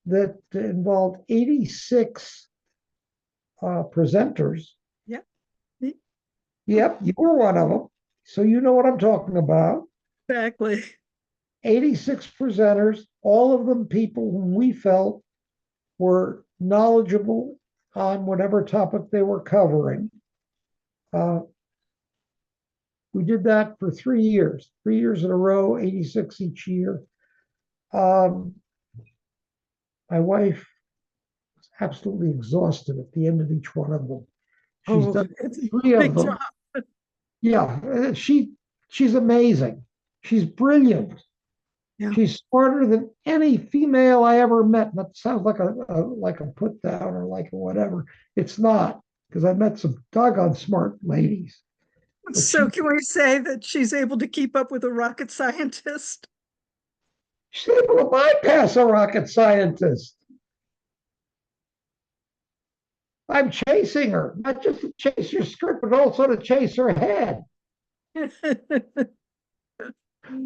that involved 86 presenters. Yep. Yep, you were one of them. So you know what I'm talking about. Exactly. 86 presenters, all of them people whom we felt were knowledgeable on whatever topic they were covering. We did that for 3 years in a row, 86 each year. My wife was absolutely exhausted at the end of each one of them. She's Oh, done it's a three of big them. job. Yeah, she's amazing. She's brilliant. Yeah. She's smarter than any female I ever met. And that sounds like a put down or like a whatever. It's not, because I met some doggone smart ladies. But So can we say that she's able to keep up with a rocket scientist? she's able to bypass a rocket scientist. I'm chasing her, not just to chase your skirt, but also to chase her head.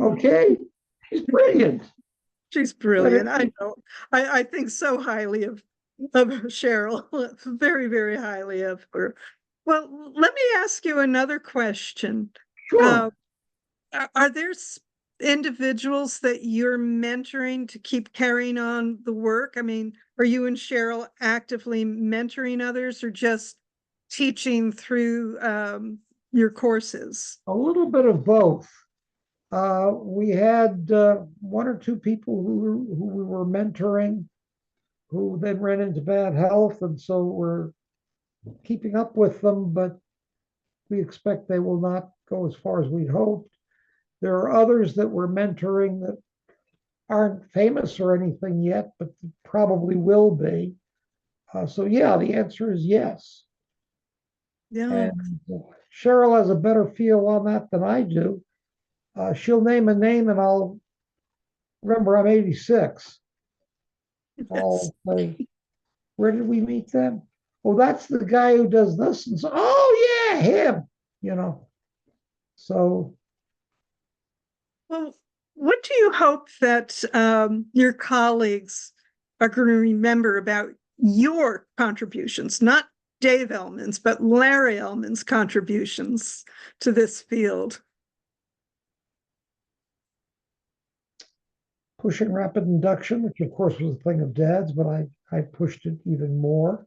Okay? She's brilliant. She's But brilliant. I know. I think so highly of Cheryl. Very, very highly of her. Well, let me ask you another question. sure. Uh, are there individuals that you're mentoring to keep carrying on the work? I mean, are you and Cheryl actively mentoring others or just teaching through your courses? A little bit of both. We had one or two people who we were mentoring who then ran into bad health, and so we're keeping up with them, but we expect they will not go as far as we'd hoped. There are others that we're mentoring that aren't famous or anything yet, but probably will be. So, yeah, the answer is yes. Yeah. And Cheryl has a better feel on that than I do. She'll name a name, and I'll remember I'm 86. Yes. I'll say, where did we meet them? Oh, that's the guy who does this. And so, oh, yeah, him, you know. So, Well, what do you hope that your colleagues are going to remember about your contributions, not Dave Elman's, but Larry Elman's contributions to this field? pushing rapid induction, which of course was a thing of Dad's, but I pushed it even more.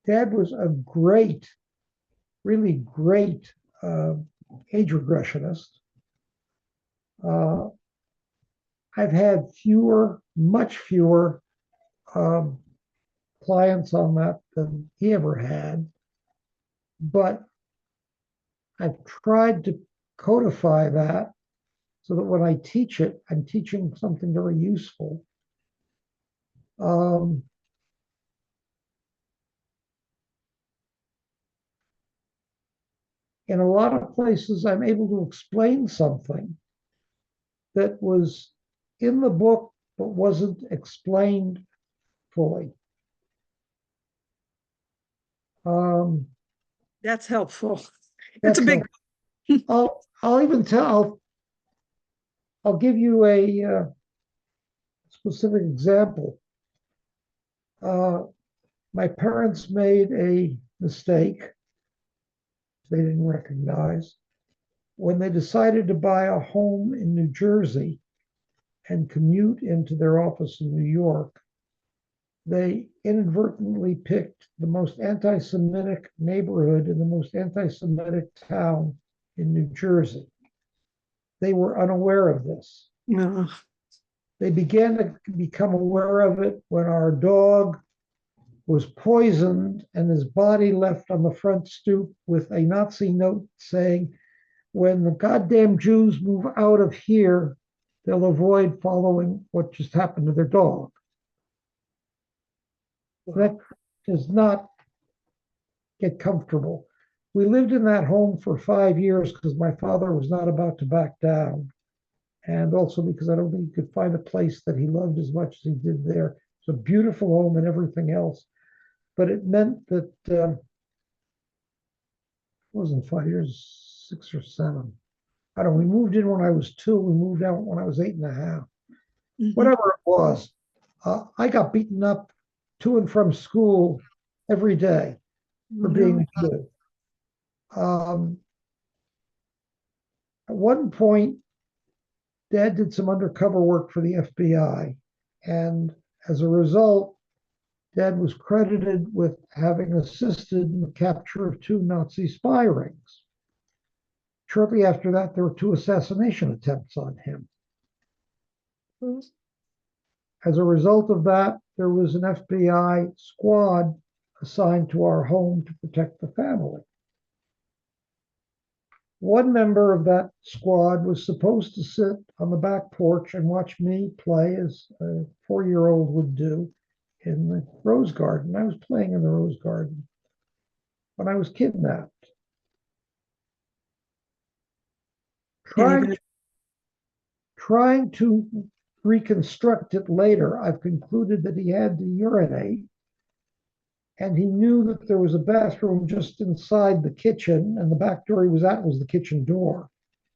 Dad was a great, really great age regressionist. Uh, I've had much fewer clients on that than he ever had. but I've tried to codify that so that when I teach it, I'm teaching something very useful. In a lot of places, I'm able to explain something that was in the book but wasn't explained fully. That's helpful. It's a That's big. I'll even tell. I'll give you a specific example. My parents made a mistake they didn't recognize when they decided to buy a home in New Jersey and commute into their office in New York. They inadvertently picked the most anti-Semitic neighborhood in the most anti-Semitic town in New Jersey. They were unaware of this. No. They began to become aware of it when our dog was poisoned and his body left on the front stoop with a Nazi note saying, when the goddamn Jews move out of here, they'll avoid following what just happened to their dog. That does not get comfortable. We lived in that home for 5 years because my father was not about to back down. And also because I don't think he could find a place that he loved as much as he did there. It's a beautiful home and everything else. But it meant that it wasn't 5 years, 6 or 7. I don't know. We moved in when I was 2. We moved out when I was 8.5. Mm-hmm. Whatever it was, I got beaten up to and from school every day for being a Jew. At one point, Dad did some undercover work for the FBI. And as a result, Dad was credited with having assisted in the capture of 2 Nazi spy rings. Shortly after that, there were 2 assassination attempts on him. As a result of that, there was an FBI squad assigned to our home to protect the family. One member of that squad was supposed to sit on the back porch and watch me play as a 4-year-old would do in the rose garden. I was playing in the rose garden when I was kidnapped. Trying to reconstruct it later, I've concluded that he had to urinate, and he knew that there was a bathroom just inside the kitchen, and the back door he was at was the kitchen door.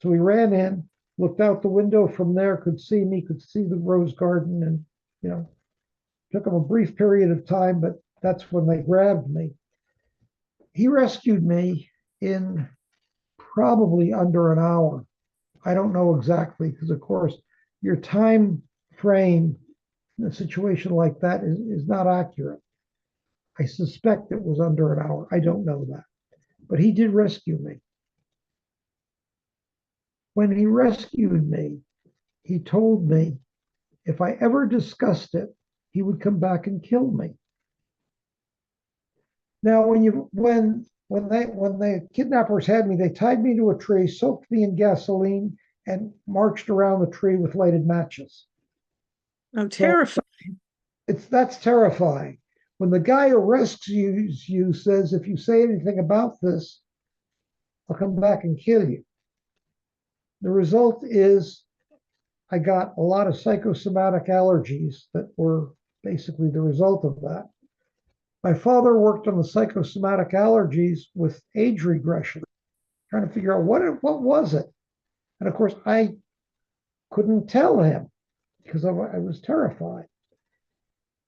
So he ran in, looked out the window from there, could see me, could see the rose garden, and took him a brief period of time, but that's when they grabbed me. He rescued me in probably under an hour. I don't know exactly because, of course, your time frame in a situation like that is not accurate. I suspect it was under an hour. I don't know that. But he did rescue me. When he rescued me, he told me if I ever discussed it, he would come back and kill me. Now, when the kidnappers had me, they tied me to a tree, soaked me in gasoline, and marched around the tree with lighted matches. Oh, terrifying. So that's terrifying. When the guy who rescues you says, if you say anything about this, I'll come back and kill you. The result is I got a lot of psychosomatic allergies that were basically the result of that. My father worked on the psychosomatic allergies with age regression, trying to figure out what was it. And of course, I couldn't tell him because I was terrified.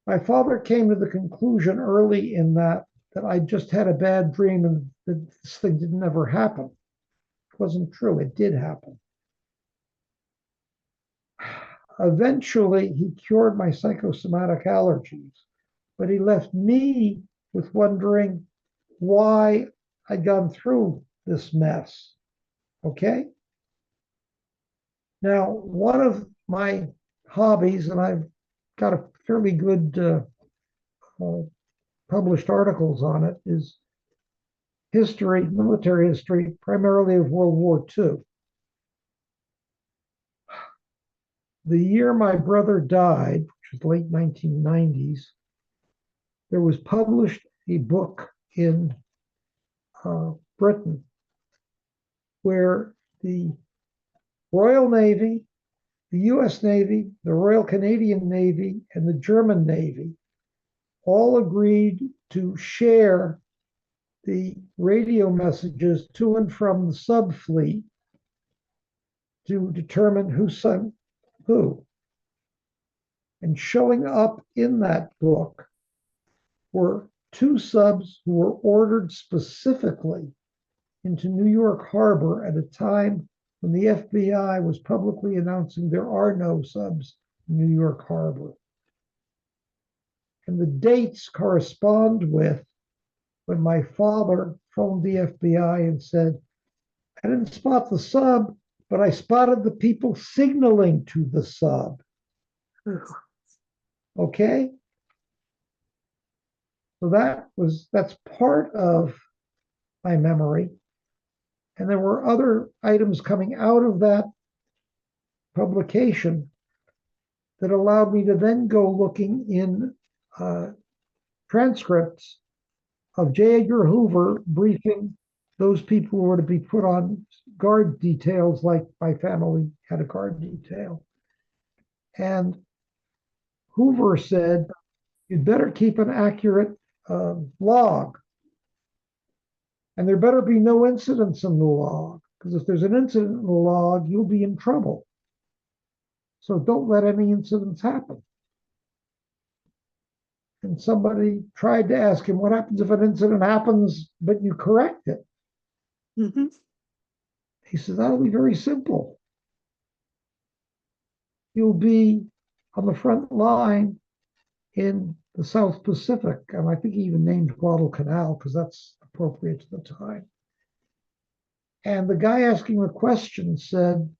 My father came to the conclusion early in that I just had a bad dream and that this thing didn't ever happen. It wasn't true. It did happen. Eventually, he cured my psychosomatic allergies, but he left me with wondering why I'd gone through this mess. Okay? Now, one of my hobbies, and I've got a fairly good published articles on it, is history, military history, primarily of World War II. The year my brother died, which was late 1990s, there was published a book in Britain where the Royal Navy, the US Navy, the Royal Canadian Navy, and the German Navy all agreed to share the radio messages to and from the subfleet to determine who sent who. And showing up in that book were two subs who were ordered specifically into New York Harbor at a time when the FBI was publicly announcing there are no subs in New York Harbor. And the dates correspond with when my father phoned the FBI and said, I didn't spot the sub, but I spotted the people signaling to the sub. Okay? So that's part of my memory. And there were other items coming out of that publication that allowed me to then go looking in transcripts of J. Edgar Hoover briefing those people who were to be put on guard details, like my family had a guard detail. And Hoover said, you'd better keep an accurate log. And there better be no incidents in the log, because if there's an incident in the log, you'll be in trouble. So don't let any incidents happen. And somebody tried to ask him, what happens if an incident happens, but you correct it? Mm-hmm. He says, that'll be very simple. You'll be on the front line in the South Pacific. And I think he even named Guadalcanal because that's appropriate to the time. And the guy asking the question said,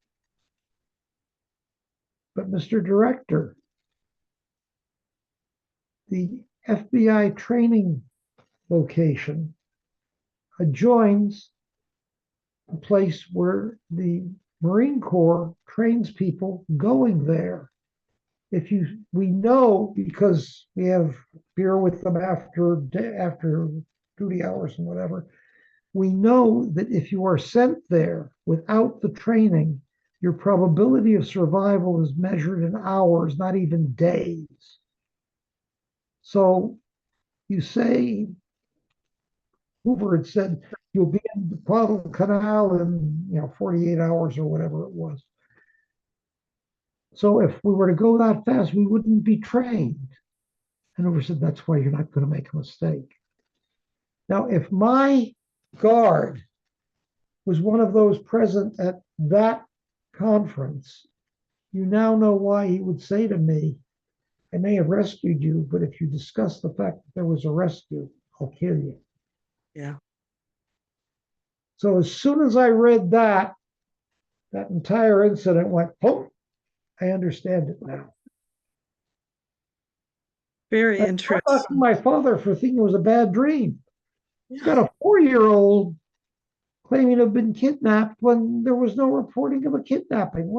but Mr. Director, the FBI training location adjoins a place where the Marine Corps trains people going there. We know, because we have beer with them after duty hours and whatever, we know that if you are sent there without the training, your probability of survival is measured in hours, not even days. So you say, Hoover had said, you'll be in the Guadalcanal in 48 hours or whatever it was. So if we were to go that fast, we wouldn't be trained. And Hoover said, that's why you're not going to make a mistake. Now, if my guard was one of those present at that conference, you now know why he would say to me, I may have rescued you, but if you discuss the fact that there was a rescue, I'll kill you. Yeah. So as soon as I read that entire incident went, oh, I understand it now. Very I'm interesting. asking my father for thinking it was a bad dream. He's got a 4-year-old claiming to have been kidnapped when there was no reporting of a kidnapping.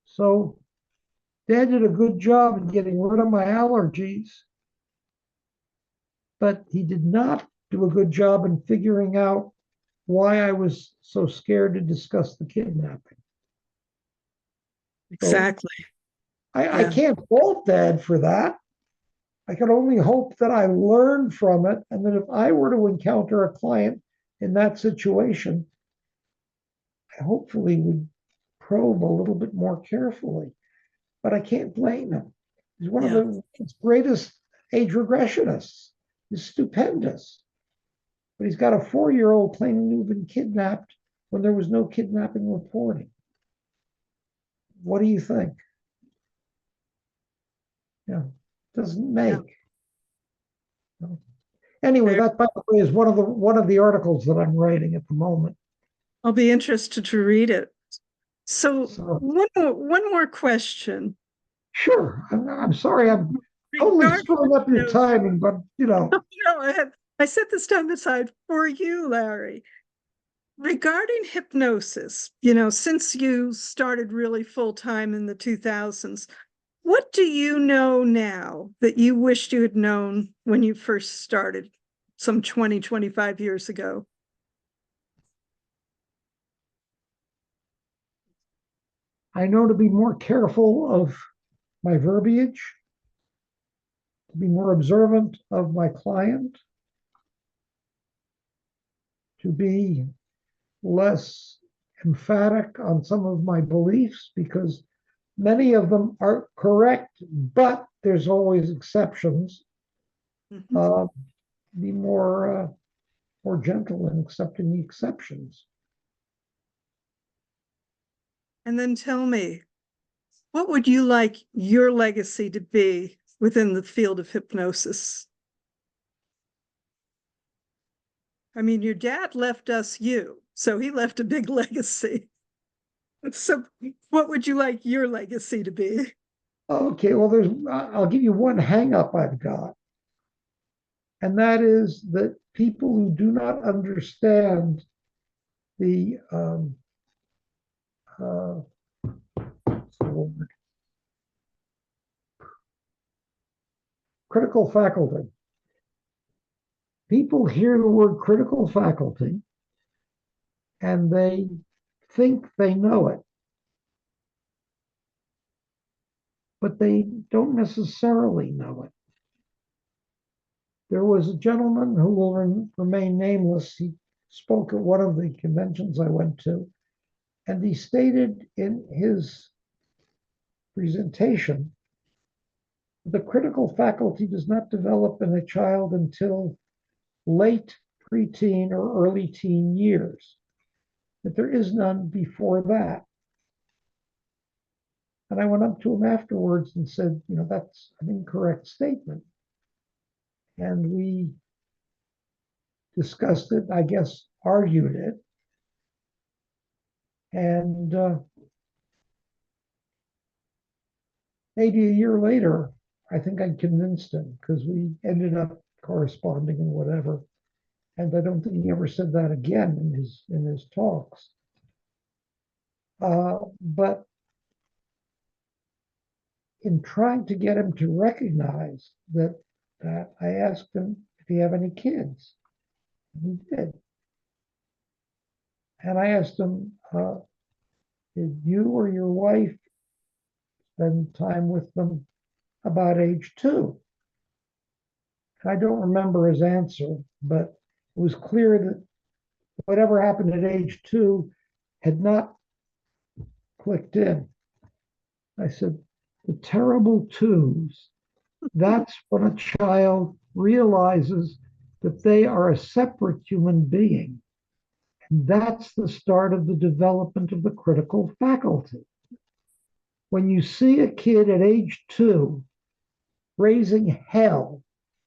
So Dad did a good job in getting rid of my allergies, but he did not do a good job in figuring out why I was so scared to discuss the kidnapping. Exactly. So I can't fault Dad for that. I can only hope that I learned from it, and that if I were to encounter a client in that situation, I hopefully would probe a little bit more carefully. But I can't blame him. He's one of the greatest age regressionists. He's stupendous. But he's got a 4-year-old claiming to have been kidnapped when there was no kidnapping reporting. What do you think? Doesn't make. Anyway, that, by the way, is one of the articles that I'm writing at the moment. I'll be interested to read it. So one more question. Sure. I'm sorry. I'm totally screwing up your timing, but No, I set this time aside for you, Larry. Regarding hypnosis, since you started really full time in the 2000s, what do you know now that you wished you had known when you first started some 20, 25 years ago? I know to be more careful of my verbiage, to be more observant of my client, to be less emphatic on some of my beliefs because many of them are correct, but there's always exceptions. Mhm. Be more gentle in accepting the exceptions. And then tell me, what would you like your legacy to be within the field of hypnosis? I mean, your dad left us you, so he left a big legacy. So, what would you like your legacy to be? Okay, well, I'll give you one hang up I've got, and that is that people who do not understand the uh, critical faculty. People hear the word critical faculty and they think they know it, but they don't necessarily know it. There was a gentleman who will remain nameless. He spoke at one of the conventions I went to, and he stated in his presentation the critical faculty does not develop in a child until late preteen or early teen years, that there is none before that. And I went up to him afterwards and said, that's an incorrect statement. And we discussed it, I guess, argued it. And maybe a year later, I think I convinced him because we ended up corresponding and whatever. And I don't think he ever said that again in his talks. But in trying to get him to recognize that I asked him if he have any kids. And he did. And I asked him, did you or your wife spend time with them about age 2? And I don't remember his answer, but it was clear that whatever happened at age 2 had not clicked in. I said, the terrible twos, that's when a child realizes that they are a separate human being. And that's the start of the development of the critical faculty. When you see a kid at age 2 raising hell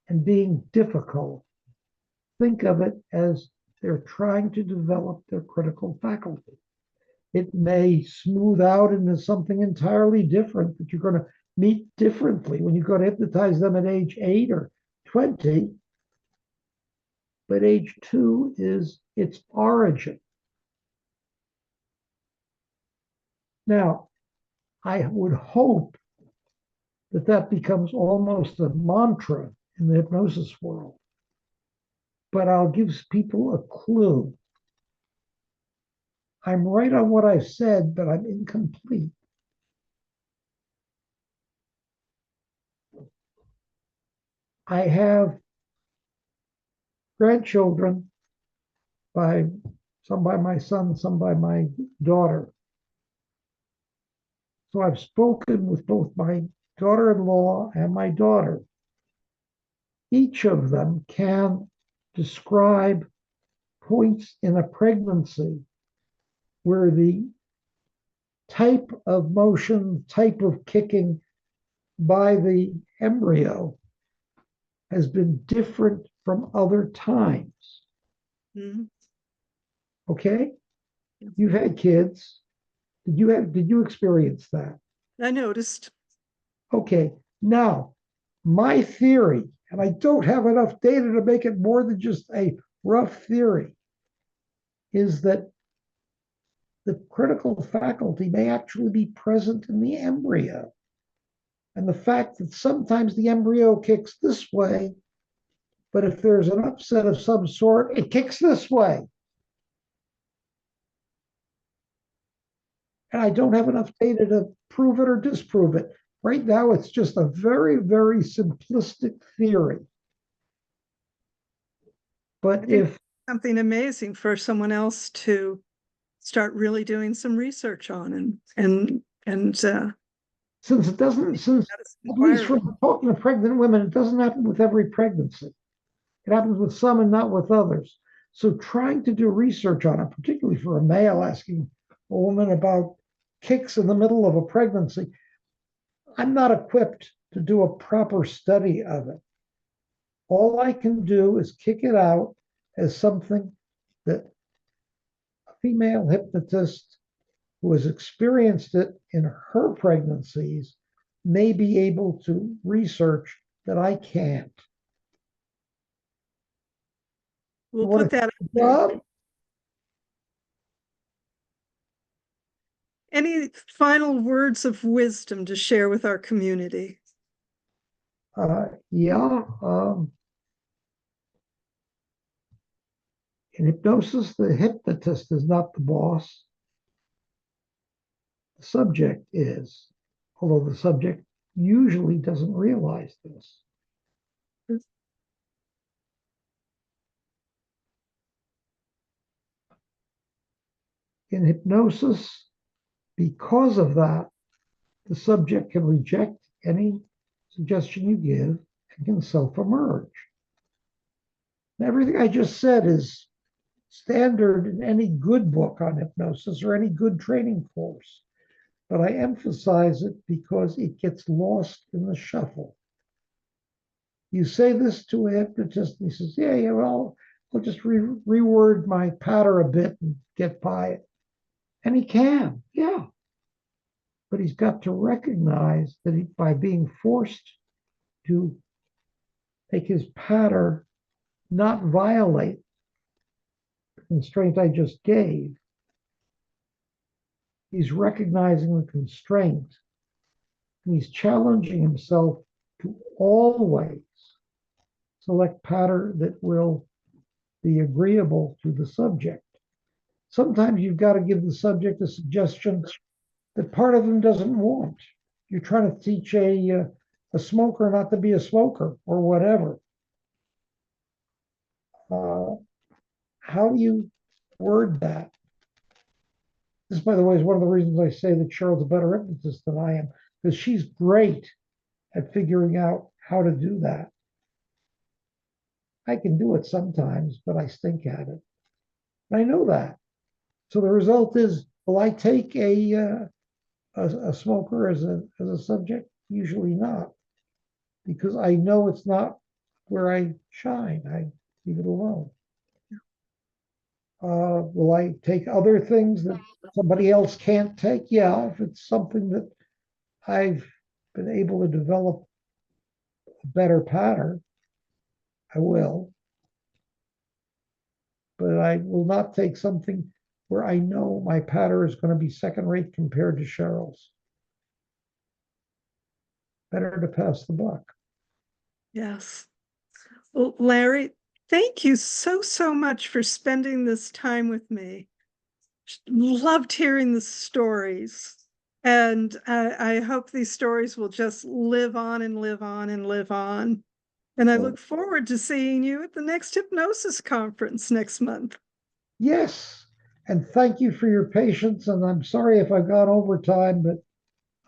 and being difficult, think of it as they're trying to develop their critical faculty. It may smooth out into something entirely different that you're going to meet differently when you go to hypnotize them at age 8 or 20. But age 2 is its origin. Now, I would hope that becomes almost a mantra in the hypnosis world. But I'll give people a clue. I'm right on what I said, but I'm incomplete. I have grandchildren, some by my son, some by my daughter. So I've spoken with both my daughter-in-law and my daughter. Each of them can describe points in a pregnancy where the type of motion, type of kicking by the embryo has been different from other times. Mm-hmm. Okay? You've had kids. Did you experience that? I noticed. Okay. Now, my theory and I don't have enough data to make it more than just a rough theory, is that the critical faculty may actually be present in the embryo. And the fact that sometimes the embryo kicks this way, but if there's an upset of some sort, it kicks this way. And I don't have enough data to prove it or disprove it. Right now, it's just a very, very simplistic theory. But if something amazing for someone else to start really doing some research on and since it doesn't, since at least from talking to pregnant women, it doesn't happen with every pregnancy. It happens with some and not with others. So trying to do research on it, particularly for a male asking a woman about kicks in the middle of a pregnancy, I'm not equipped to do a proper study of it. All I can do is kick it out as something that a female hypnotist who has experienced it in her pregnancies may be able to research that I can't. We'll put that up. Any final words of wisdom to share with our community? In hypnosis, the hypnotist is not the boss. The subject is, although the subject usually doesn't realize this. In hypnosis, because of that, the subject can reject any suggestion you give and can self-emerge. Everything I just said is standard in any good book on hypnosis or any good training course. But I emphasize it because it gets lost in the shuffle. You say this to a hypnotist, and he says, yeah, well, I'll just reword my patter a bit and get by it. And he can, yeah. But he's got to recognize that by being forced to make his patter not violate the constraint I just gave, he's recognizing the constraint, and he's challenging himself to always select patter that will be agreeable to the subject. Sometimes you've got to give the subject a suggestion that part of them doesn't want. You're trying to teach a smoker not to be a smoker or whatever. How do you word that? This, by the way, is one of the reasons I say that Cheryl's a better hypnotist than I am, because she's great at figuring out how to do that. I can do it sometimes, but I stink at it. And I know that. So the result is, will I take a smoker as a subject? Usually not, because I know it's not where I shine. I leave it alone. Will I take other things that somebody else can't take? Yeah, if it's something that I've been able to develop a better pattern, I will. But I will not take something where I know my pattern is going to be second rate compared to Cheryl's. Better to pass the buck. Yes. Well, Larry, thank you so much for spending this time with me. Loved hearing the stories. And I hope these stories will just live on and live on and live on. And I look forward to seeing you at the next hypnosis conference next month. Yes. And thank you for your patience. And I'm sorry if I've gone over time, but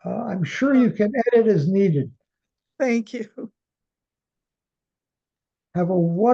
I'm sure you can edit as needed. Thank you. Have a wonderful